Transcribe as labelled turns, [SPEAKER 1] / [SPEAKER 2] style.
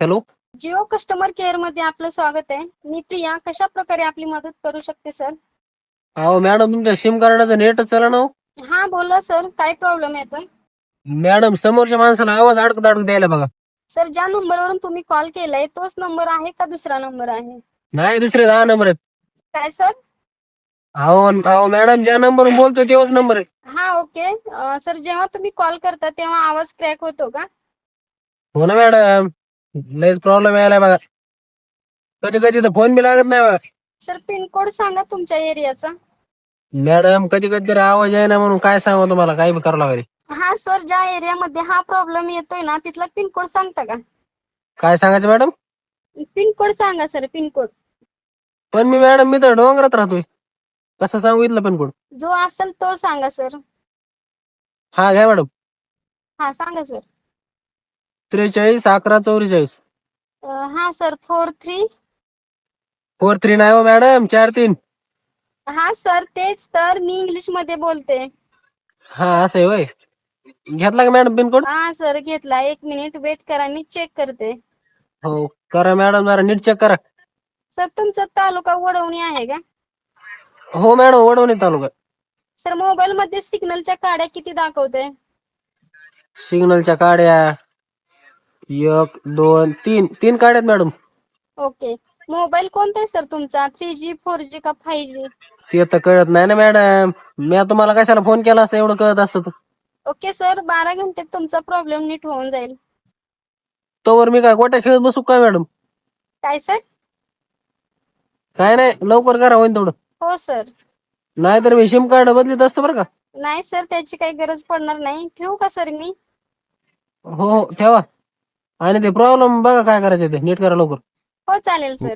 [SPEAKER 1] Hello.
[SPEAKER 2] Jio customer care मध्ये आपलं स्वागत आहे. मी प्रिया. कशा प्रकारे आपली मदत करू शकते सर?
[SPEAKER 1] अहो मॅडम, तुमच्या सिम कार्डाचं नेटच चला ना हो.
[SPEAKER 2] हा बोला सर, काय प्रॉब्लेम येतोय?
[SPEAKER 1] मॅडम, समोरच्या माणसाला आवाज अडकत अडकत द्यायला बघा.
[SPEAKER 2] सर, ज्या नंबरवरून तुम्ही कॉल केलाय तोच नंबर आहे का दुसरा नंबर आहे?
[SPEAKER 1] नाही, दुसरे 10 नंबर आहेत.
[SPEAKER 2] काय सर?
[SPEAKER 1] अहो अहो मॅडम, ज्या नंबरवरून बोलतोय तेच नंबर आहे.
[SPEAKER 2] हा ओके. सर, जेव्हा तुम्ही कॉल करता तेव्हा आवाज क्रॅक होतो का?
[SPEAKER 1] हो ना मॅडम, लयच प्रॉब्लेम यायला बघा. कधी कधी तर फोन बी लागत नाही बघा.
[SPEAKER 2] सर, पिनकोड सांगा तुमच्या एरियाचा.
[SPEAKER 1] मॅडम, कधी कधी तर आवाज आहे ना म्हणून काय सांगू तुम्हाला, काही बी करावं लागेल.
[SPEAKER 2] हा सर, ज्या एरियामध्ये हा प्रॉब्लेम येतोय ना तिथला पिनकोड सांगता का?
[SPEAKER 1] काय सांगायचं मॅडम?
[SPEAKER 2] पिनकोड सांगा सर, पिनकोड.
[SPEAKER 1] पण मी तर डोंगरात राहतोय, कसं सांगू इथलं पण कोड?
[SPEAKER 2] जो असेल तो सांगा सर.
[SPEAKER 1] हा घ्या मॅडम.
[SPEAKER 2] हा सांगा सर.
[SPEAKER 1] 43 11 44.
[SPEAKER 2] हा सर, 43.
[SPEAKER 1] 43 नाही हो मॅडम, 43.
[SPEAKER 2] हा सर, तेच तर मी इंग्लिश मध्ये बोलते.
[SPEAKER 1] हा असं आहे होय. घेतला का मॅडम पिनकोड?
[SPEAKER 2] हा सर, घेतला. 1 मिनिट वेट करा, मी चेक करते.
[SPEAKER 1] हो करा मॅडम, जरा नीट चेक करा.
[SPEAKER 2] सर, तुमचा तालुका वडवणी आहे का?
[SPEAKER 1] हो मॅडम, वडवणी तालुका.
[SPEAKER 2] सर, मोबाईल मध्ये सिग्नलच्या काड्या किती दाखवते?
[SPEAKER 1] सिग्नलच्या काड्या 1 2 3 3 काड्यात मॅडम.
[SPEAKER 2] ओके. मोबाईल कोणता आहे सर तुमचा? 3G 4G का 5G?
[SPEAKER 1] ते तर कळत नाही ना मॅडम, मी तुम्हाला कशाला फोन केला असता एवढं कळत असतं तर.
[SPEAKER 2] ओके सर, 12 घंटेत तुमचा प्रॉब्लेम नीट होऊन जाईल.
[SPEAKER 1] तोवर मी काय गोट्या खेळत बसू काय मॅडम?
[SPEAKER 2] काय सर?
[SPEAKER 1] काय नाही, लवकर करा होईन तेवढं.
[SPEAKER 2] हो सर.
[SPEAKER 1] नाहीतर मी सिम कार्ड बदलीत असतं बरं का.
[SPEAKER 2] नाही सर, त्याची काही गरज पडणार नाही. ठेवू का सर मी?
[SPEAKER 1] हो हो ठेवा. आणि ते प्रॉब्लेम बघा काय करायचं ते नीट करा लवकर.
[SPEAKER 2] हो चालेल सर.